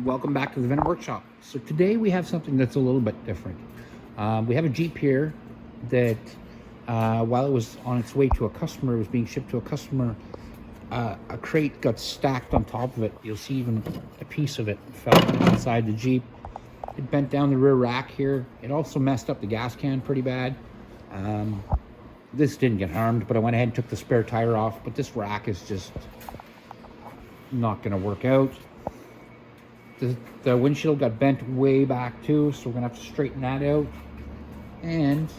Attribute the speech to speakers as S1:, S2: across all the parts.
S1: Welcome back to the Venom Workshop. So today we have something that's a little bit different. We have a Jeep here that while it was on its way to a customer, it was being shipped to a customer, a crate got stacked on top of it. You'll see even a piece of it fell inside the Jeep. It bent down the rear rack here. It also messed up the gas can pretty bad. This didn't get harmed, but I went ahead and took the spare tire off. But this rack is just not gonna work out. The windshield got bent way back too, so we're gonna have to straighten that out. And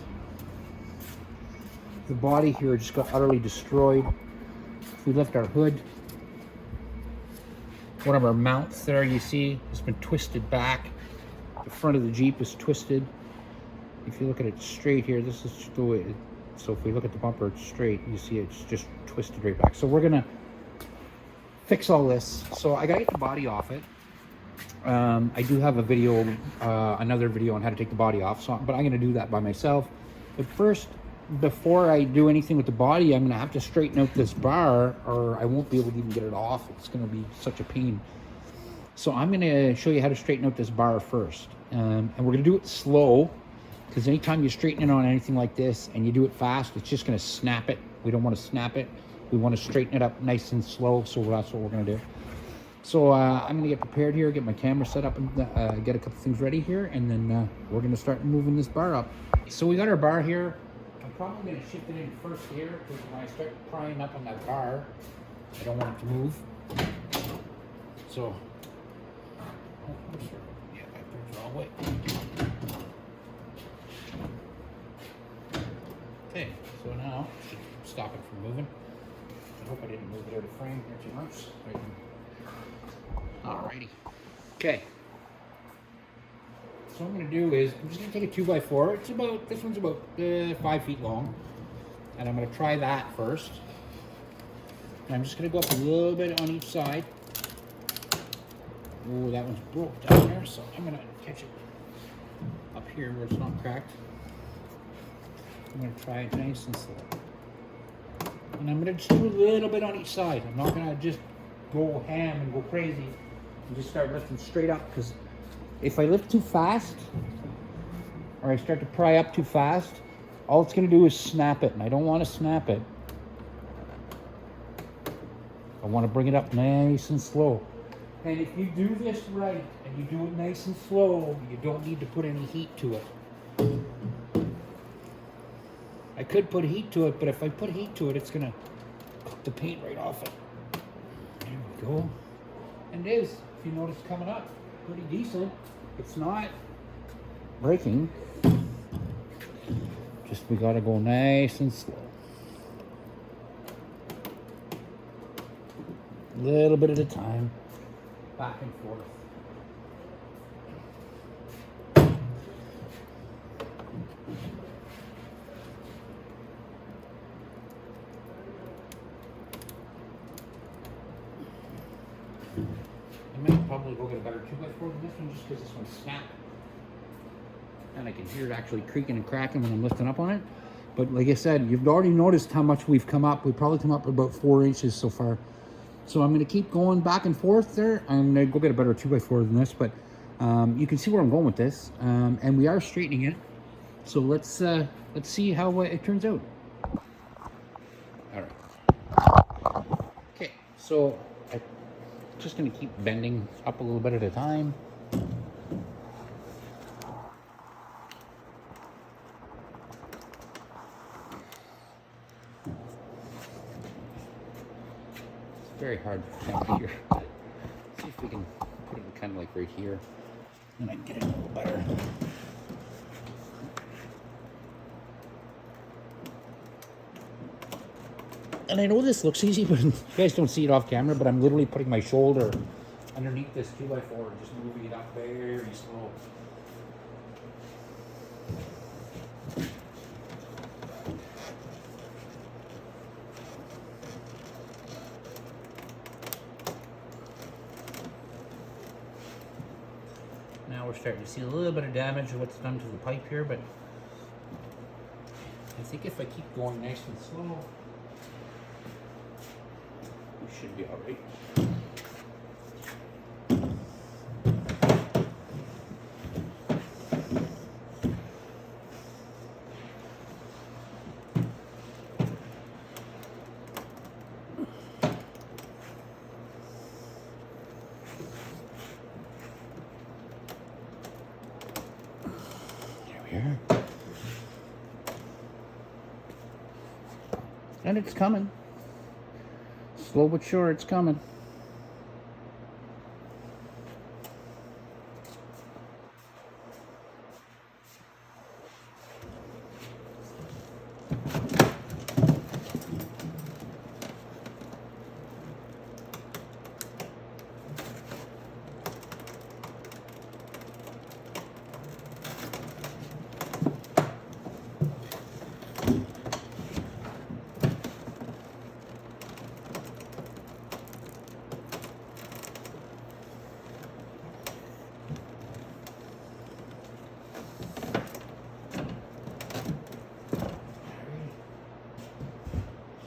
S1: the body here just got utterly destroyed. If we lift our hood, one of our mounts there, you see, has been twisted back. The front of the Jeep is twisted. If you look at it straight here, this is the way it, so if we look at the bumper, it's straight, you see it's just twisted right back. So we're gonna fix all this. So I gotta get the body off it. I do have a video, another video on how to take the body off, so, but I'm going to do that by myself. But first, before I do anything with the body, I'm going to have to straighten out this bar, or I won't be able to even get it off. It's going to be such a pain. So I'm going to show you how to straighten out this bar first. And we're going to do it slow, because anytime you straighten it on anything like this and you do it fast, it's just going to snap it. We don't want to snap it. We want to straighten it up nice and slow, so that's what we're going to do. So I'm gonna get prepared here, get my camera set up, and get a couple things ready here, and then we're gonna start moving this bar up. So we got our bar here. I'm probably gonna shift it in first here, because when I start prying up on that bar, I don't want it to move. So, yeah, that turns the wrong way. Okay, so now should stop it from moving. I hope I didn't move it out of frame here too much. Alrighty. Okay. So what I'm going to do is, I'm just going to take a 2x4. It's about, this one's about 5 feet long. And I'm going to try that first. And I'm just going to go up a little bit on each side. Oh, that one's broke down there, so I'm going to catch it up here where it's not cracked. I'm going to try it nice and slow. And I'm going to just do a little bit on each side. I'm not going to just go ham and go crazy and just start lifting straight up, because if I lift too fast or I start to pry up too fast, all it's going to do is snap it, and I don't want to snap it. I want to bring it up nice and slow. And if you do this right and you do it nice and slow, you don't need to put any heat to it. I could put heat to it, but if I put heat to it, it's going to cook the paint right off it. There we go. And it is, if you notice, coming up pretty decent. It's not breaking. Just we gotta go nice and slow. A little bit at a time. Back and forth. I might probably go get a better 2x4 than this one, just because this one's snapped. And I can hear it actually creaking and cracking when I'm lifting up on it. But like I said, you've already noticed how much we've come up. We've probably come up about 4 inches so far. So I'm going to keep going back and forth there. I'm going to go get a better 2x4 than this, but you can see where I'm going with this. And we are straightening it. So let's see how it turns out. All right. Okay, so I'm just going to keep bending up a little bit at a time. It's very hard down here. See if we can put it kind of like right here, and I can get it a little better. And I know this looks easy, but you guys don't see it off camera, but I'm literally putting my shoulder underneath this 2x4 and just moving it up very slow. Now we're starting to see a little bit of damage of what's done to the pipe here, but I think if I keep going nice and slow, we should be all right. here. And it's coming. Slow but sure, it's coming.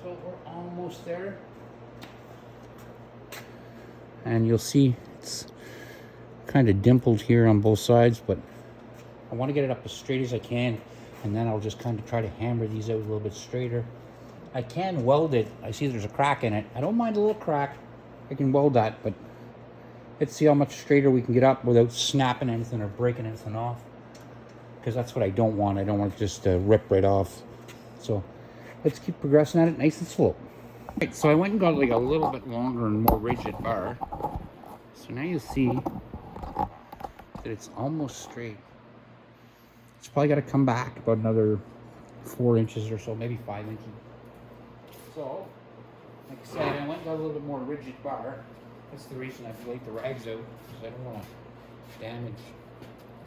S1: So we're almost there. And you'll see it's kind of dimpled here on both sides, but I want to get it up as straight as I can, and then I'll just kind of try to hammer these out a little bit straighter. I can weld it. I see there's a crack in it. I don't mind a little crack. I can weld that, but let's see how much straighter we can get up without snapping anything or breaking anything off, because that's what I don't want. I don't want it just to rip right off. So let's keep progressing at it nice and slow. Right, so I went and got like a little bit longer and more rigid bar. So now you see that it's almost straight. It's probably got to come back about another 4 inches or so, maybe 5 inches. So, like I said, I went and got a little bit more rigid bar. That's the reason I've laid the rags out, because I don't want to damage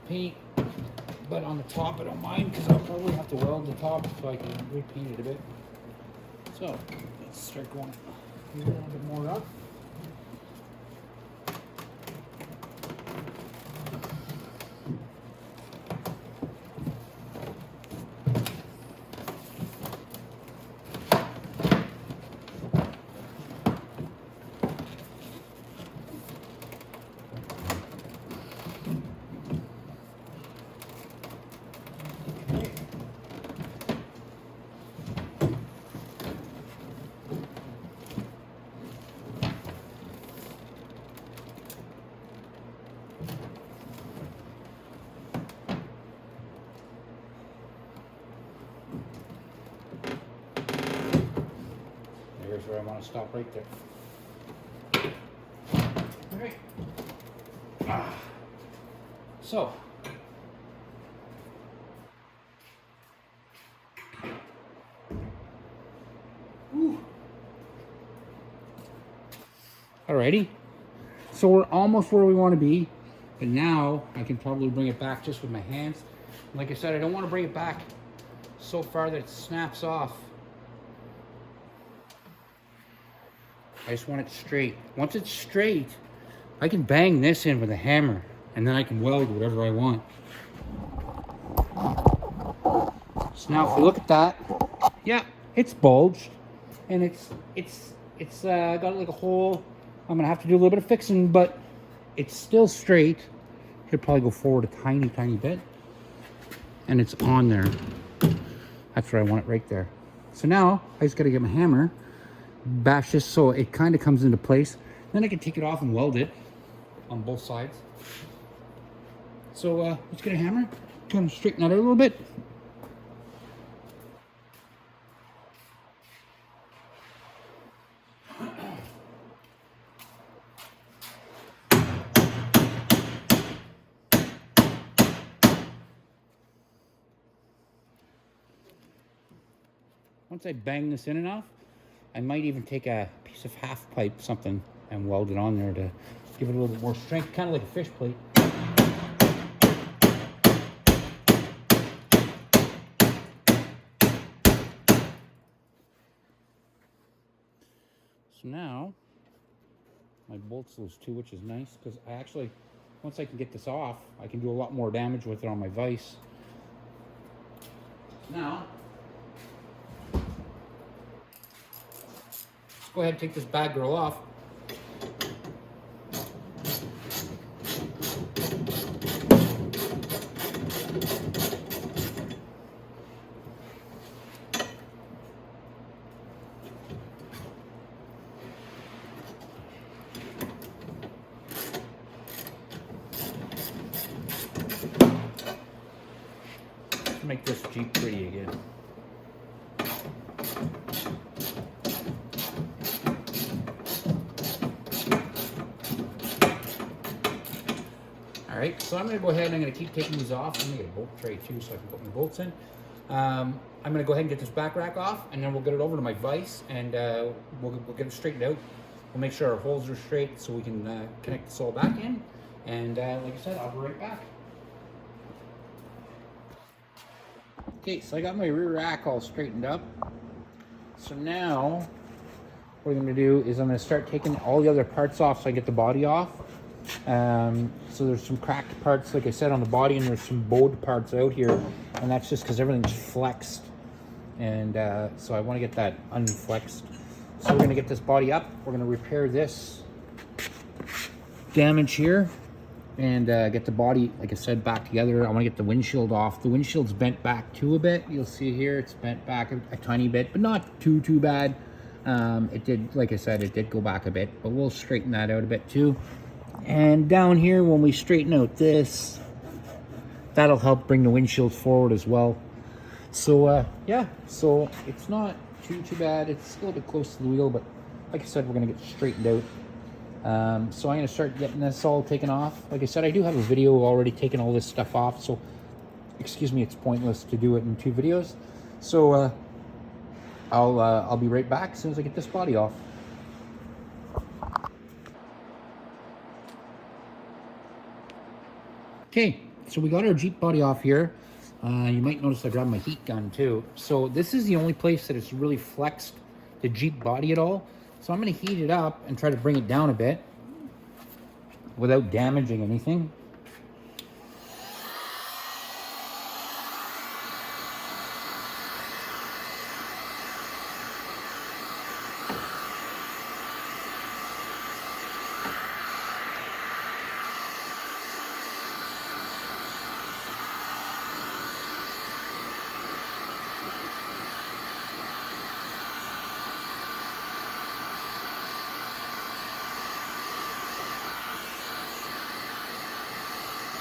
S1: paint. But on the top I don't mind, because I'll probably have to weld the top so I can repaint it a bit. So, let's start going a little bit more up. Here's where I want to stop right there. All right. So, alrighty. So we're almost where we want to be, but now I can probably bring it back just with my hands. Like I said, I don't want to bring it back so far that it snaps off. I just want it straight. Once it's straight, I can bang this in with a hammer, and then I can weld whatever I want. So now if we look at that, yeah, it's bulged, and it's got like a hole. I'm gonna have to do a little bit of fixing, but it's still straight. It'll probably go forward a tiny bit, and it's on there. That's where I want it, right there. So now I just gotta get my hammer, bash this so it kind of comes into place. Then I can take it off and weld it on both sides. So let's get a hammer, kind of straighten that out a little bit. Once I bang this in enough, I might even take a piece of half pipe, something, and weld it on there to give it a little bit more strength, kind of like a fish plate. So now, my bolt's loose too, which is nice, because I actually, once I can get this off, I can do a lot more damage with it on my vise. Now, let's go ahead and take this bag girl off. make this Jeep pretty again. All right, so I'm going to go ahead and I'm going to keep taking these off. I'm going to get a bolt tray too so I can put my bolts in. I'm going to go ahead and get this back rack off, and then we'll get it over to my vise, and we'll get it straightened out. We'll make sure our holes are straight so we can connect this all back in. And like I said, I'll be right back. Okay, so I got my rear rack all straightened up. So now what I'm going to do is I'm going to start taking all the other parts off so I get the body off. So there's some cracked parts, like I said, on the body, and there's some bowed parts out here, and that's just because everything's flexed, and so I want to get that unflexed. So we're going to get this body up. We're going to repair this damage here and get the body, like I said, back together. I want to get the windshield off. The windshield's bent back too a bit. You'll see here it's bent back a tiny bit, but not too bad. It did, like I said, it did go back a bit, but we'll straighten that out a bit too. And down here, when we straighten out this, that'll help bring the windshield forward as well. So yeah, so it's not too bad. It's a little bit close to the wheel, but like I said, we're gonna get straightened out. So I'm gonna start getting this all taken off. Like I said, I do have a video already taking all this stuff off, so excuse me, it's pointless to do it in 2 videos. So I'll be right back as soon as I get this body off. Okay, so we got our Jeep body off here. You might notice I grabbed my heat gun too. So this is the only place that it's really flexed the Jeep body at all. So I'm going to heat it up and try to bring it down a bit without damaging anything.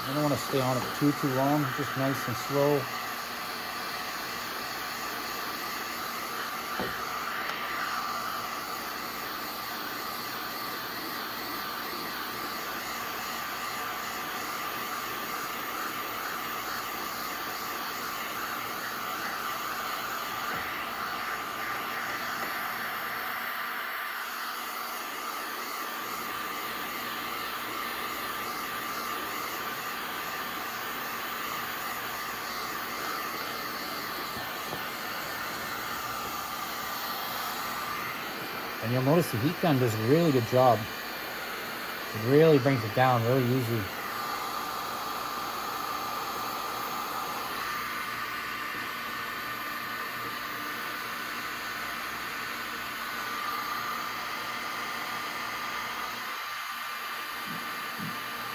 S1: I don't want to stay on it too long, just nice and slow. And you'll notice the heat gun does a really good job. It really brings it down really easy.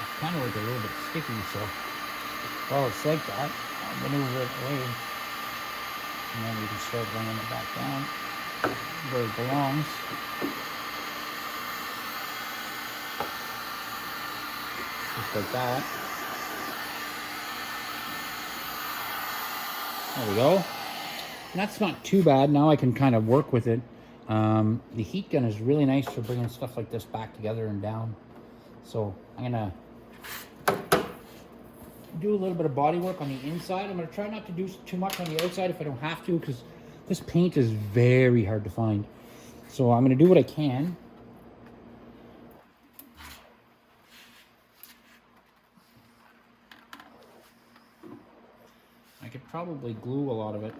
S1: It's kind of like a little bit sticky, so while it's like that, I'll maneuver it away. And then we can start bringing it back down where it belongs. Just like that. There we go. And that's not too bad. Now I can kind of work with it. The heat gun is really nice for bringing stuff like this back together and down. So I'm gonna do a little bit of body work on the inside. I'm gonna try not to do too much on the outside if I don't have to, because this paint is very hard to find. So I'm going to do what I can. I could probably glue a lot of it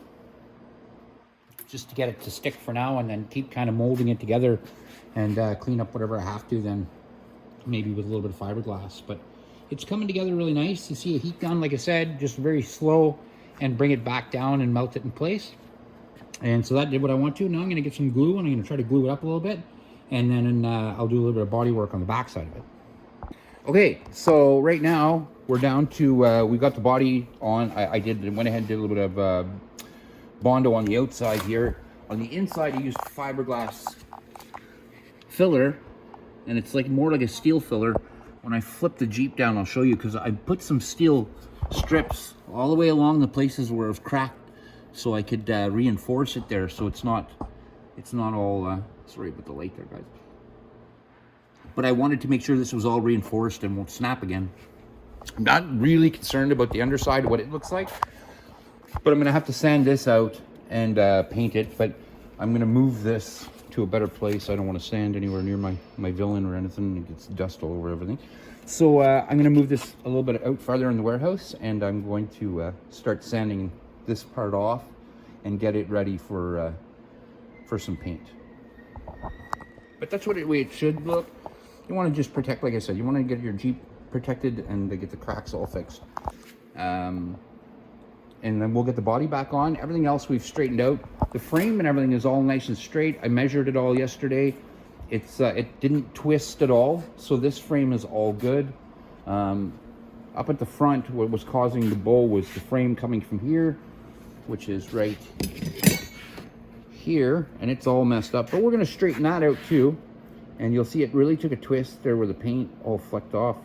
S1: just to get it to stick for now, and then keep kind of molding it together and clean up whatever I have to then, maybe with a little bit of fiberglass. But it's coming together really nice. You see a heat gun, like I said, just very slow, and bring it back down and melt it in place. And so that did what I want to. Now I'm going to get some glue, and I'm going to try to glue it up a little bit, and then I'll do a little bit of body work on the back side of it. Okay, so right now we're down to we got the body on. I went ahead and did a little bit of Bondo on the outside here. On the inside I used fiberglass filler, and it's like more like a steel filler. when I flip the Jeep down, I'll show you, because I put some steel strips all the way along the places where it was cracked, so I could reinforce it there, so it's not all sorry about the light there, guys, but I wanted to make sure this was all reinforced and won't snap again. I'm not really concerned about the underside, what it looks like, but I'm gonna have to sand this out and paint it. But I'm gonna move this to a better place. I don't want to sand anywhere near my villain or anything. It gets dust all over everything. So I'm gonna move this a little bit out farther in the warehouse, and I'm going to start sanding this part off and get it ready for some paint. But that's what way it should look. You want to just protect, like I said, you want to get your Jeep protected and to get the cracks all fixed. And then we'll get the body back on. Everything else we've straightened out. The frame and everything is all nice and straight. I measured it all yesterday. It didn't twist at all, so this frame is all good. Up at the front, what was causing the bow was the frame coming from here, which is right here, and it's all messed up. But we're going to straighten that out too, and you'll see it really took a twist there where the paint all flecked off.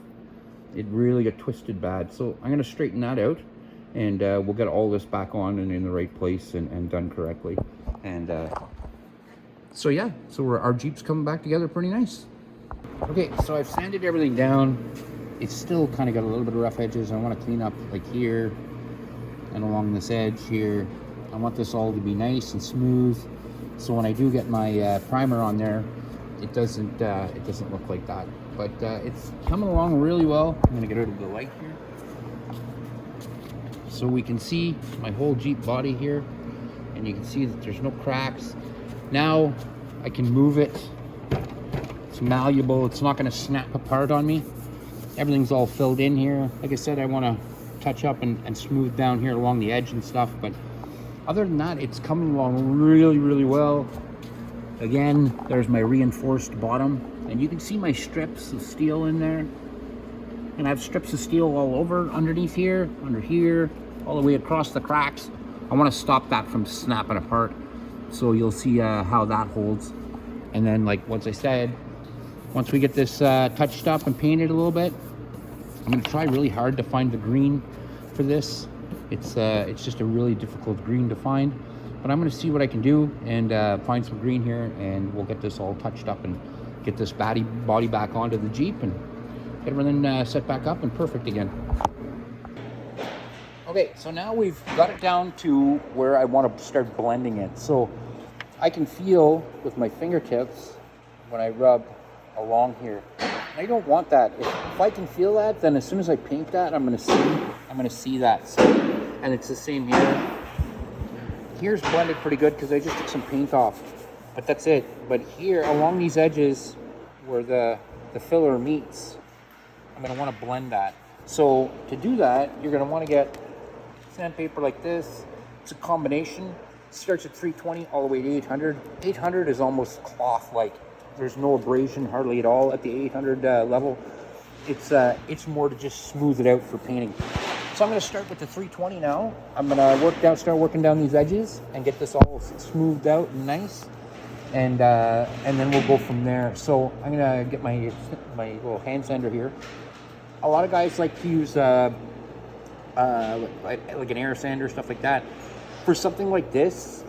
S1: It really got twisted bad, so I'm going to straighten that out, and we'll get all this back on and in the right place and done correctly. And so yeah, so our Jeep's coming back together pretty nice. Okay, so I've sanded everything down. It's still kind of got a little bit of rough edges. I want to clean up like here and along this edge here. I want this all to be nice and smooth, so when I do get my primer on there, it doesn't look like that. But it's coming along really well. I'm gonna get rid of the light here so we can see my whole Jeep body here, and you can see that there's no cracks. Now I can move it. It's malleable. It's not gonna snap apart on me. Everything's all filled in here. Like I said, I want to touch up and smooth down here along the edge and stuff, but other than that, it's coming along really, really well. Again, there's my reinforced bottom, and you can see my strips of steel in there. And I have strips of steel all over underneath here, under here, all the way across the cracks. I want to stop that from snapping apart, so you'll see how that holds. And then, like once I said, once we get this touched up and painted a little bit, I'm going to try really hard to find the green for this. It's just a really difficult green to find, but I'm going to see what I can do and find some green here, and we'll get this all touched up and get this body back onto the Jeep and get everything set back up and perfect again. Okay, so now we've got it down to where I want to start blending it. So I can feel with my fingertips when I rub along here. I don't want that. If I can feel that, then as soon as I paint that, I'm gonna see that. So, and it's the same here. Here's blended pretty good because I just took some paint off, but that's it. But here along these edges where the filler meets, I'm gonna want to blend that. So to do that, you're gonna want to get sandpaper like this. It's a combination. It starts at 320 all the way to 800. 800 is almost cloth-like. There's no abrasion hardly at all at the 800 level. It's more to just smooth it out for painting. So I'm going to start with the 320 now. I'm going to start working down these edges and get this all smoothed out and nice, and then we'll go from there. So I'm going to get my little hand sander here. A lot of guys like to use like an air sander, stuff like that. For something like this,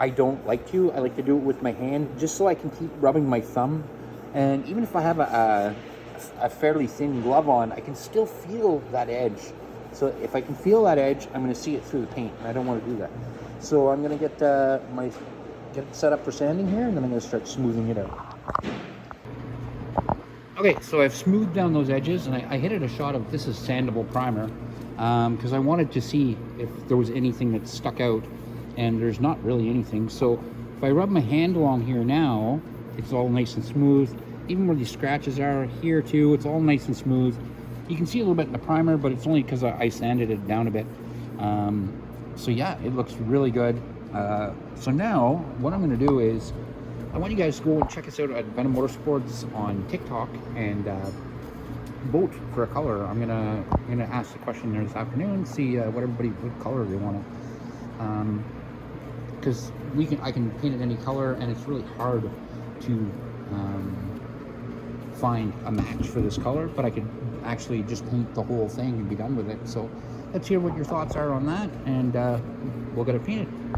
S1: I don't like to. I like to do it with my hand, just so I can keep rubbing my thumb. And even if I have a fairly thin glove on, I can still feel that edge. So if I can feel that edge, I'm going to see it through the paint, and I don't want to do that. So I'm going to get it set up for sanding here, and then I'm going to start smoothing it out. Okay, so I've smoothed down those edges, and I hit it a shot of this is sandable primer, because I wanted to see if there was anything that stuck out. And there's not really anything. So if I rub my hand along here now, it's all nice and smooth. Even where these scratches are here too, it's all nice and smooth. You can see a little bit in the primer, but it's only because I sanded it down a bit. So yeah, it looks really good. So now what I'm going to do is I want you guys to go and check us out at Venom Motorsports on TikTok and vote for a color. I'm gonna ask the question there this afternoon, see what color they want to. Because I can paint it any color, and it's really hard to find a match for this color, but I could actually just paint the whole thing and be done with it. So let's hear what your thoughts are on that, and we'll get it painted.